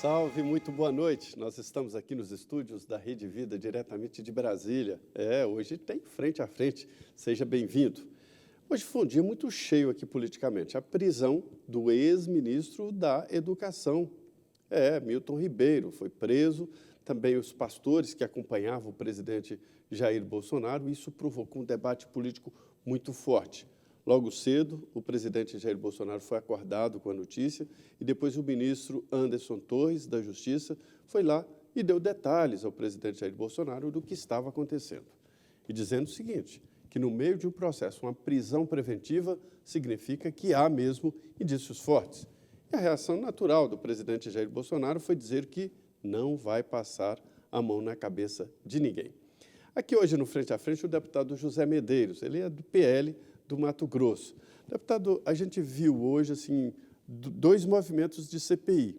salve, muito boa noite. Nós estamos aqui nos estúdios da Rede Vida, diretamente de Brasília. Hoje tem frente a frente, seja bem-vindo. Hoje foi um dia muito cheio aqui politicamente. A prisão do ex-ministro da Educação, Milton Ribeiro, foi preso. Também os pastores que acompanhavam o presidente Jair Bolsonaro. Isso provocou um debate político muito forte. Logo cedo, o presidente Jair Bolsonaro foi acordado com a notícia e depois o ministro Anderson Torres, da Justiça, foi lá e deu detalhes ao presidente Jair Bolsonaro do que estava acontecendo. E dizendo o seguinte, que no meio de um processo, uma prisão preventiva significa que há mesmo indícios fortes. E a reação natural do presidente Jair Bolsonaro foi dizer que não vai passar a mão na cabeça de ninguém. Aqui hoje, no Frente a Frente, o deputado José Medeiros, ele é do PL do Mato Grosso. Deputado, a gente viu hoje assim, dois movimentos de CPI.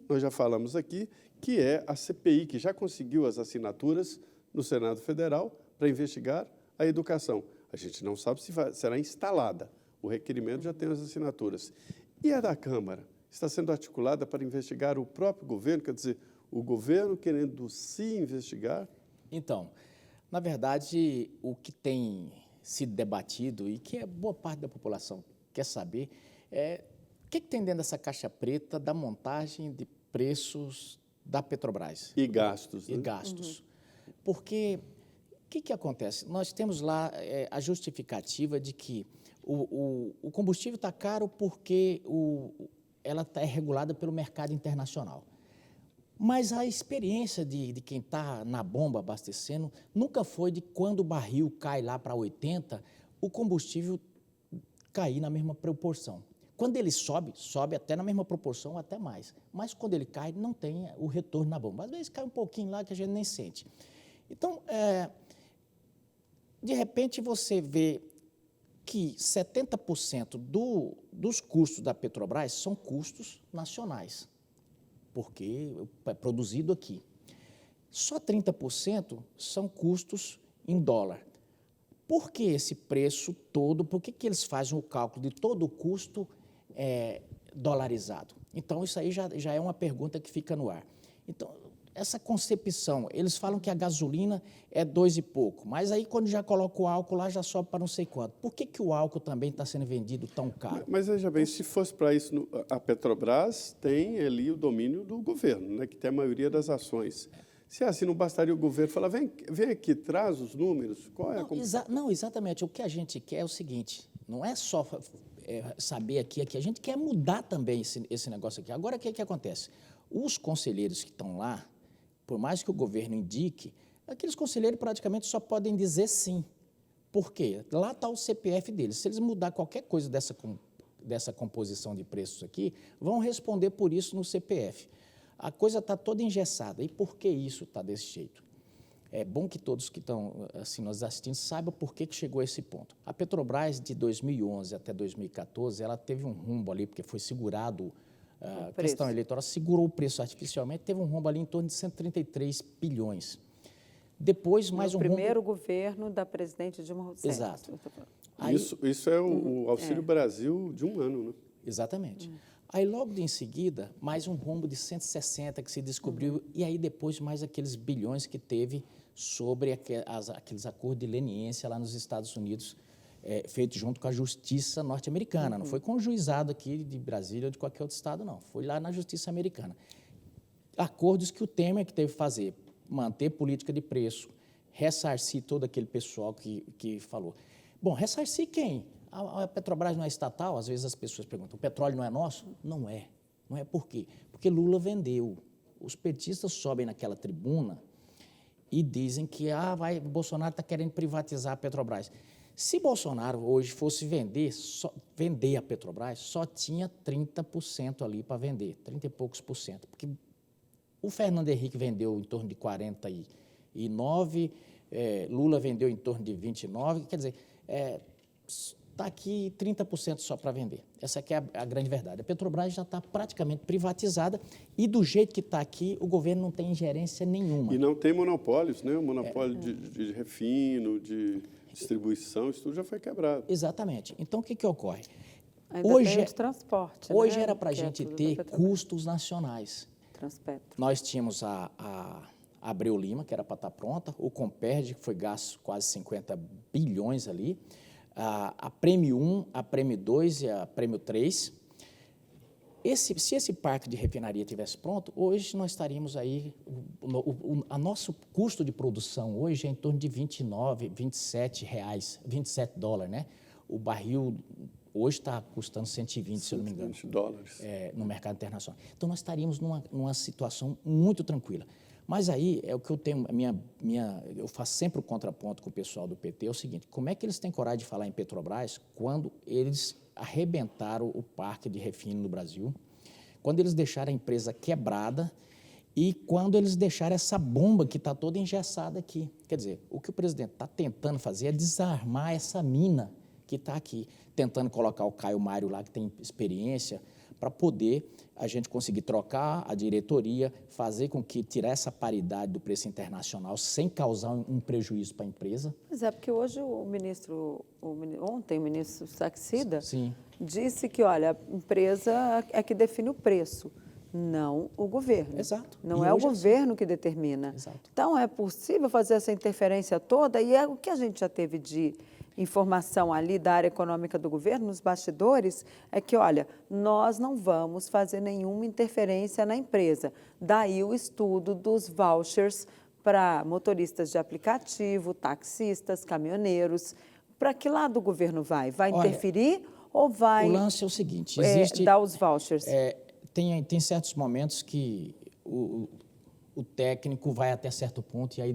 Nós já falamos aqui, que é a CPI, que já conseguiu as assinaturas no Senado Federal para investigar a educação. A gente não sabe se será instalada. O requerimento já tem as assinaturas. E a da Câmara? Está sendo articulada para investigar o próprio governo, quer dizer, o governo querendo se investigar? Então, na verdade, o que tem sido debatido e que boa parte da população quer saber o que tem dentro dessa caixa preta da montagem de preços da Petrobras. E gastos. E gastos. Porque o que acontece? Nós temos lá a justificativa de que o combustível está caro porque ela é regulada pelo mercado internacional. Mas a experiência de quem está na bomba abastecendo nunca foi de quando o barril cai lá para 80, o combustível cair na mesma proporção. Quando ele sobe até na mesma proporção, até mais. Mas quando ele cai, não tem o retorno na bomba. Às vezes cai um pouquinho lá que a gente nem sente. Então, de repente, você vê que 70% dos custos da Petrobras são custos nacionais, porque é produzido aqui. Só 30% são custos em dólar. Por que esse preço todo? Por que eles fazem o cálculo de todo o custo dolarizado? Então, isso aí já é uma pergunta que fica no ar. Então, essa concepção, eles falam que a gasolina é 2 e pouco, mas aí quando já coloca o álcool lá, já sobe para não sei quanto. Por que o álcool também está sendo vendido tão caro? Mas veja bem, se fosse para isso, a Petrobras tem ali o domínio do governo, né, que tem a maioria das ações. Se assim não bastaria o governo falar, vem aqui, traz os números, qual é a... Não, exatamente. O que a gente quer é o seguinte, não é só saber aqui, a gente quer mudar também esse negócio aqui. Agora, o que acontece? Os conselheiros que estão lá, por mais que o governo indique, aqueles conselheiros praticamente só podem dizer sim. Por quê? Lá está o CPF deles. Se eles mudar qualquer coisa dessa composição de preços aqui, vão responder por isso no CPF. A coisa está toda engessada. E por que isso está desse jeito? É bom que todos que estão assim, nos assistindo saibam por que chegou a esse ponto. A Petrobras, de 2011 até 2014, ela teve um rumbo ali, porque foi segurado a questão eleitoral, segurou o preço artificialmente, teve um rombo ali em torno de 133 bilhões. Depois, mais um rombo... O primeiro governo da presidente Dilma Rousseff. Exato. Aí, isso é o Auxílio Brasil de um ano, né? Exatamente. Aí, logo em seguida, mais um rombo de 160 que se descobriu, e aí depois mais aqueles bilhões que teve sobre aqueles acordos de leniência lá nos Estados Unidos, feito junto com a Justiça norte-americana. Não foi com o juizado aqui de Brasília ou de qualquer outro estado, não. Foi lá na Justiça americana. Acordos que o Temer que teve que fazer, manter política de preço, ressarcir todo aquele pessoal que falou. Bom, ressarcir quem? A Petrobras não é estatal? Às vezes as pessoas perguntam, o petróleo não é nosso? Não é. Não é por quê? Porque Lula vendeu. Os petistas sobem naquela tribuna e dizem que Bolsonaro está querendo privatizar a Petrobras. Se Bolsonaro hoje fosse vender a Petrobras, só tinha 30% ali para vender, 30 e poucos por cento. Porque o Fernando Henrique vendeu em torno de 49%, Lula vendeu em torno de 29%, quer dizer, está aqui 30% só para vender. Essa aqui é a grande verdade. A Petrobras já está praticamente privatizada e do jeito que está aqui, o governo não tem ingerência nenhuma. E não tem monopólios, né? O monopólio de refino, de distribuição, isso tudo já foi quebrado. Exatamente. Então, o que ocorre? Hoje tem de transporte. Hoje era para a gente ter custos nacionais. Transpetro. Nós tínhamos a Abreu Lima, que era para estar pronta, o Comperj, que foi gasto quase 50 bilhões ali, a Prêmio 1, a Prêmio 2 e a Prêmio 3. Se esse parque de refinaria tivesse pronto, hoje nós estaríamos aí, o nosso custo de produção hoje é em torno de 29, 27 reais, 27 dólares, né? O barril hoje está custando 120, se eu não me engano. $120. No mercado internacional. Então, nós estaríamos numa situação muito tranquila. Mas aí, é o que eu tenho, eu faço sempre o contraponto com o pessoal do PT, é o seguinte, como é que eles têm coragem de falar em Petrobras quando eles arrebentaram o parque de refino no Brasil, quando eles deixaram a empresa quebrada e quando eles deixaram essa bomba que está toda engessada aqui. Quer dizer, o que o presidente está tentando fazer é desarmar essa mina que está aqui, tentando colocar o Caio Mário lá, que tem experiência, para poder a gente conseguir trocar a diretoria, fazer com que tirar essa paridade do preço internacional sem causar um prejuízo para a empresa. Mas é porque hoje ontem o ministro Saxida Sim. disse que, olha, a empresa é que define o preço, não o governo. Exato. Não E é o hoje governo que determina. Exato. Então, é possível fazer essa interferência toda e é o que a gente já teve de informação ali da área econômica do governo, nos bastidores, é que, olha, nós não vamos fazer nenhuma interferência na empresa. Daí o estudo dos vouchers para motoristas de aplicativo, taxistas, caminhoneiros. Para que lado o governo vai? Vai interferir ou vai o lance é o seguinte, existe, dar os vouchers? Tem certos momentos que o técnico vai até certo ponto e aí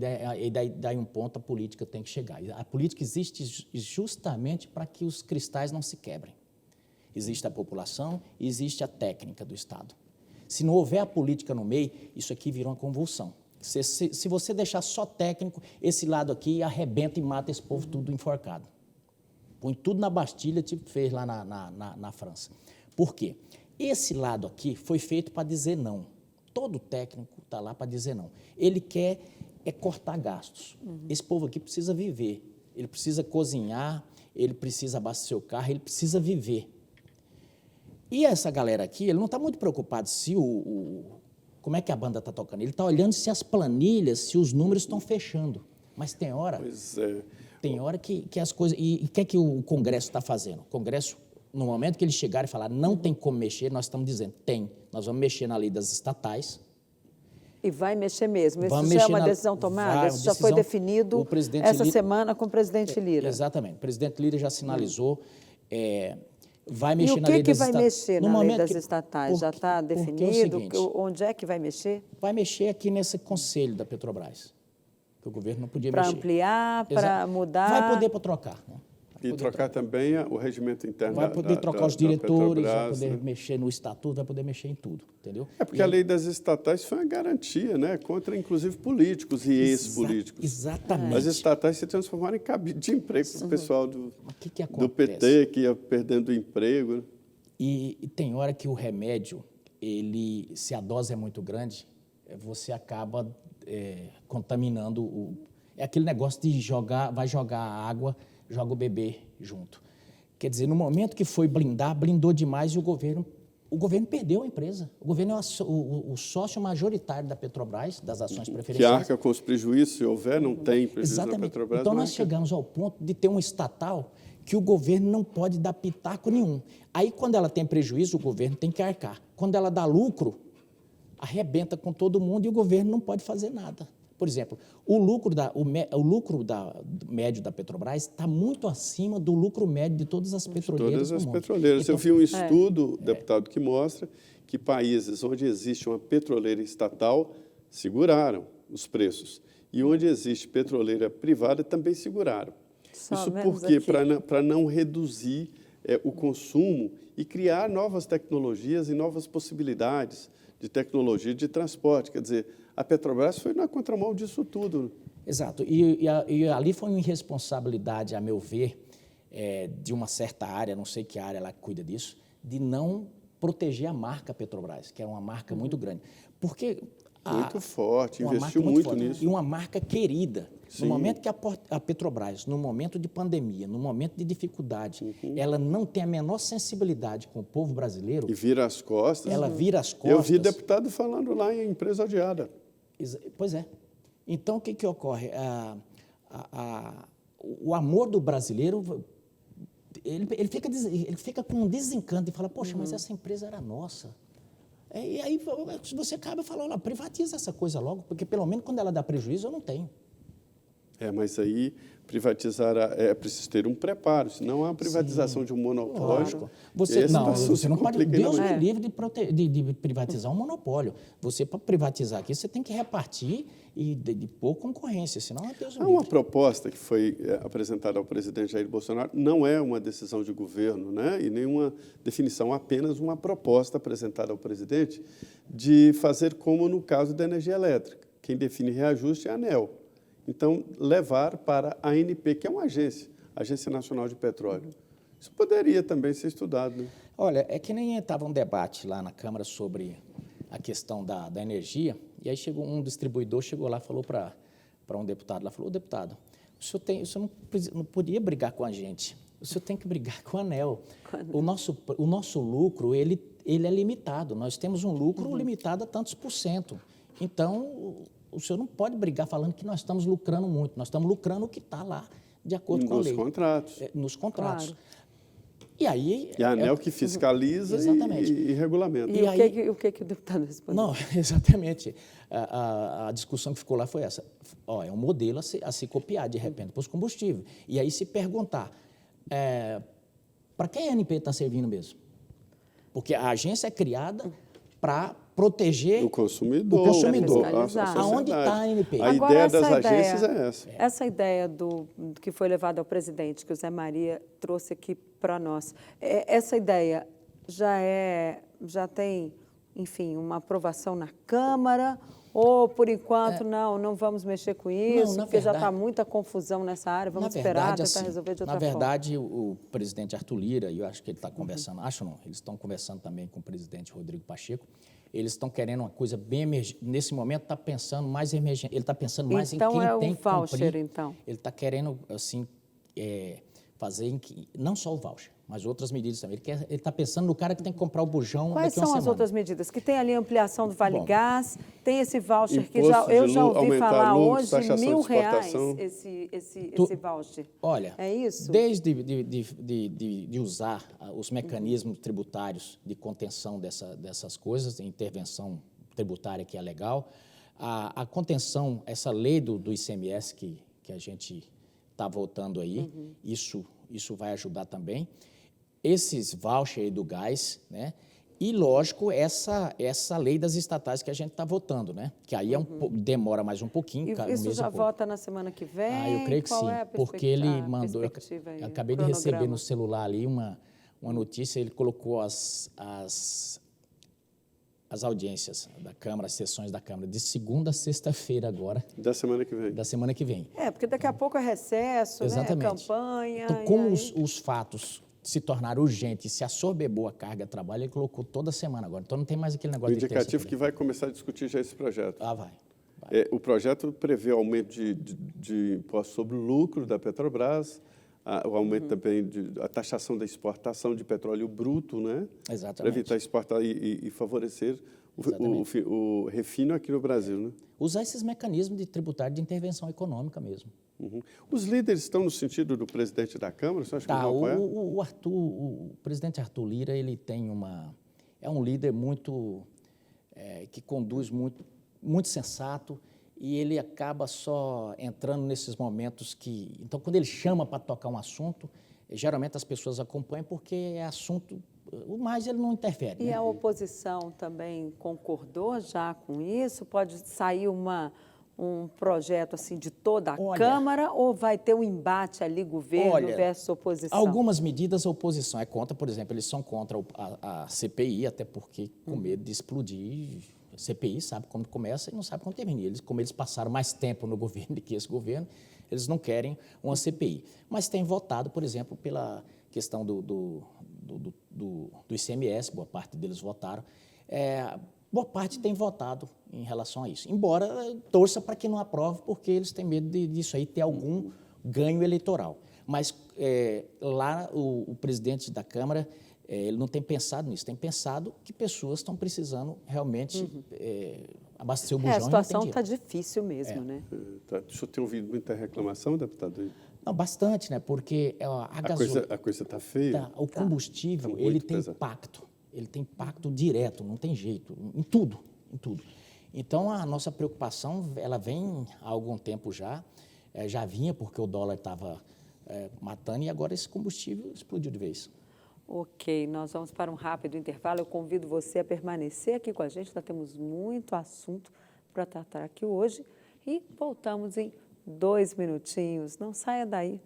daí um ponto a política tem que chegar. A política existe justamente para que os cristais não se quebrem. Existe a população, existe a técnica do Estado. Se não houver a política no meio, isso aqui vira uma convulsão. Se você deixar só técnico, esse lado aqui arrebenta e mata esse povo tudo enforcado. Põe tudo na Bastilha, tipo fez lá na França. Por quê? Esse lado aqui foi feito para dizer não. Todo técnico está lá para dizer não. Ele quer cortar gastos. Esse povo aqui precisa viver. Ele precisa cozinhar, ele precisa abastecer o carro, ele precisa viver. E essa galera aqui, ele não está muito preocupado se como é que a banda está tocando. Ele está olhando se as planilhas, se os números estão fechando. Mas tem hora... Pois é. Tem hora que as coisas... E o que é que o Congresso está fazendo? O Congresso, no momento que eles chegarem e falar não tem como mexer, nós estamos dizendo tem. Nós vamos mexer na lei das estatais. E vai mexer mesmo. Isso já é uma decisão tomada? Isso já foi definido essa semana com o presidente Lira? Exatamente. O presidente Lira já sinalizou... vai mexer na lei E das o que vai mexer na lei das estatais? Já está definido? Seguinte, onde é que vai mexer? Vai mexer aqui nesse conselho da Petrobras, que o governo não podia mexer. Para ampliar, para mudar? Vai poder para trocar. Né? E trocar também o regimento interno vai poder trocar os diretores, vai poder né? mexer no estatuto, vai poder mexer em tudo, entendeu? É porque a lei das estatais foi uma garantia, né? Contra, inclusive, políticos e ex-políticos. Exatamente. As estatais se transformaram em cabide de emprego para o pessoal do acontece? PT, que ia perdendo o emprego. E tem hora que o remédio, se a dose é muito grande, você acaba contaminando É aquele negócio de vai jogar a água, joga o bebê junto. Quer dizer, no momento que foi blindar, blindou demais e o governo perdeu a empresa. O governo é o sócio majoritário da Petrobras, das ações preferenciais. Que arca com os prejuízos, se houver, não tem prejuízo. Exatamente. Na Petrobras. Então, nós chegamos ao ponto de ter um estatal que o governo não pode dar pitaco nenhum. Aí, quando ela tem prejuízo, o governo tem que arcar. Quando ela dá lucro, arrebenta com todo mundo e o governo não pode fazer nada. Por exemplo, o lucro médio da Petrobras está muito acima do lucro médio de todas as petroleiras. Todas as petroleiras. Então, eu vi um estudo, deputado, que mostra que países onde existe uma petroleira estatal seguraram os preços. E onde existe petroleira privada também seguraram. Isso porque para não reduzir o consumo e criar novas tecnologias e novas possibilidades de tecnologia de transporte. Quer dizer, a Petrobras foi na contramão disso tudo. Exato. E ali foi uma irresponsabilidade, a meu ver, de uma certa área, não sei que área ela cuida disso, de não proteger a marca Petrobras, que é uma marca muito grande. Porque Muito forte, uma investiu marca muito forte. nisso. E uma marca querida. Sim. No momento que a Petrobras, no momento de pandemia, no momento de dificuldade, ela não tem a menor sensibilidade com o povo brasileiro, E vira as costas. ela vira as costas. Eu vi deputado falando lá em empresa odiada. Pois é. Então, o que ocorre? O amor do brasileiro, ele fica com um desencanto e fala, poxa, mas essa empresa era nossa. E aí você acaba falando, olha, privatiza essa coisa logo, porque pelo menos quando ela dá prejuízo, eu não tenho. Mas aí privatizar é preciso ter um preparo, senão a privatização de um monopólio. Lógico. Você não pode. Deus me livre de privatizar um monopólio. Você, para privatizar aqui, você tem que repartir e de pôr concorrência, senão é Deus me livre. Há uma proposta que foi apresentada ao presidente Jair Bolsonaro, não é uma decisão de governo, né? E nenhuma definição, apenas uma proposta apresentada ao presidente de fazer como no caso da energia elétrica. Quem define reajuste é a ANEEL. Então, levar para a ANP, que é uma agência, Agência Nacional de Petróleo. Isso poderia também ser estudado, né? Olha, é que nem estava um debate lá na Câmara sobre a questão da energia, e aí chegou um distribuidor, chegou lá e falou para um deputado, lá falou, deputado, o senhor não podia brigar com a gente, o senhor tem que brigar com a ANEEL. O nosso lucro, ele é limitado, nós temos um lucro limitado a tantos %. Então, o senhor não pode brigar falando que nós estamos lucrando muito. Nós estamos lucrando o que está lá, de acordo com a lei. Nos contratos. Nos contratos. Claro. E aí... E a ANEEL que fiscaliza e regulamenta. E aí, o que o deputado respondeu? Não, exatamente. A discussão que ficou lá foi essa. É um modelo a se copiar, de repente, para os combustíveis. E aí se perguntar, para quem a ANP está servindo mesmo? Porque a agência é criada para proteger o consumidor. Aonde está a ANP? A ideia das agências é essa. Essa ideia que foi levada ao presidente, que o Zé Maria trouxe aqui para nós, essa ideia já tem, enfim, uma aprovação na Câmara? Ou, por enquanto, não vamos mexer com isso, porque já está muita confusão nessa área, vamos esperar, tentar resolver de outra forma. Na verdade, o presidente Arthur Lira, e eu acho que ele está conversando, eles estão conversando também com o presidente Rodrigo Pacheco, eles estão querendo uma coisa bem emergente. Nesse momento, está pensando mais emergente. Ele está pensando mais em quem tem que cumprir. Então. Ele está querendo, assim, fazer não só o voucher, mas outras medidas também. Ele está pensando no cara que tem que comprar o bujão daqui a uma semana. Quais são as outras medidas? Que tem ali a ampliação do Vale Gás, tem esse voucher que eu já ouvi falar hoje, R$1.000 esse voucher. Olha, é isso? Desde de usar os mecanismos tributários de contenção dessas coisas, de intervenção tributária que é legal, a contenção, essa lei do ICMS que a gente está votando aí, isso vai ajudar também. Esses vouchers aí do gás, né? E, lógico, essa lei das estatais que a gente está votando, né? Que aí demora mais um pouquinho. E isso já vota na semana que vem? Eu creio que sim, porque ele mandou... Eu acabei de receber no celular ali uma notícia, ele colocou as audiências da Câmara, as sessões da Câmara, de segunda a sexta-feira agora. Da semana que vem. Da semana que vem. Porque daqui a pouco é recesso, exatamente, né? Campanha. Então, como os fatos se tornaram urgentes, se assoberbou a carga de trabalho, ele colocou toda semana agora. Então, não tem mais aquele negócio de indicativo que vai começar a discutir já esse projeto. Vai. O projeto prevê o aumento de imposto sobre o lucro da Petrobras, o aumento também a taxação da exportação de petróleo bruto, né? Exatamente. Para evitar exportar e favorecer o refino aqui no Brasil, né? Usar esses mecanismos de tributário de intervenção econômica mesmo. Os líderes estão no sentido do presidente da Câmara? Você acha que vão apoiar? O presidente Arthur Lira, ele tem é um líder muito que conduz muito sensato, e ele acaba só entrando nesses momentos que... Então, quando ele chama para tocar um assunto, geralmente as pessoas acompanham porque é assunto... O mais ele não interfere. E né? a oposição também concordou já com isso? Pode sair um projeto assim de toda a Câmara, ou vai ter um embate ali, governo versus oposição? Algumas medidas a oposição é contra, por exemplo, eles são contra a CPI, até porque com medo de explodir... A CPI sabe como começa e não sabe como termina. Como eles passaram mais tempo no governo do que esse governo, eles não querem uma CPI. Mas têm votado, por exemplo, pela questão do ICMS, boa parte deles votaram. boa parte tem votado em relação a isso. Embora torça para que não aprove, porque eles têm medo disso aí ter algum ganho eleitoral. Mas lá o presidente da Câmara, ele não tem pensado nisso, tem pensado que pessoas estão precisando realmente abastecer o bujão. A situação está difícil mesmo, né? O senhor tem ouvido muita reclamação, deputado? Não, bastante, né? Porque a gasolina... A coisa está feia? O combustível, Tá ele muito tem pesado. impacto. Ele tem impacto direto, não tem jeito, em tudo, em tudo. Então, a nossa preocupação, ela vem há algum tempo já vinha porque o dólar estava matando e agora esse combustível explodiu de vez. Ok, nós vamos para um rápido intervalo. Eu convido você a permanecer aqui com a gente, nós temos muito assunto para tratar aqui hoje e voltamos em 2 minutinhos. Não saia daí.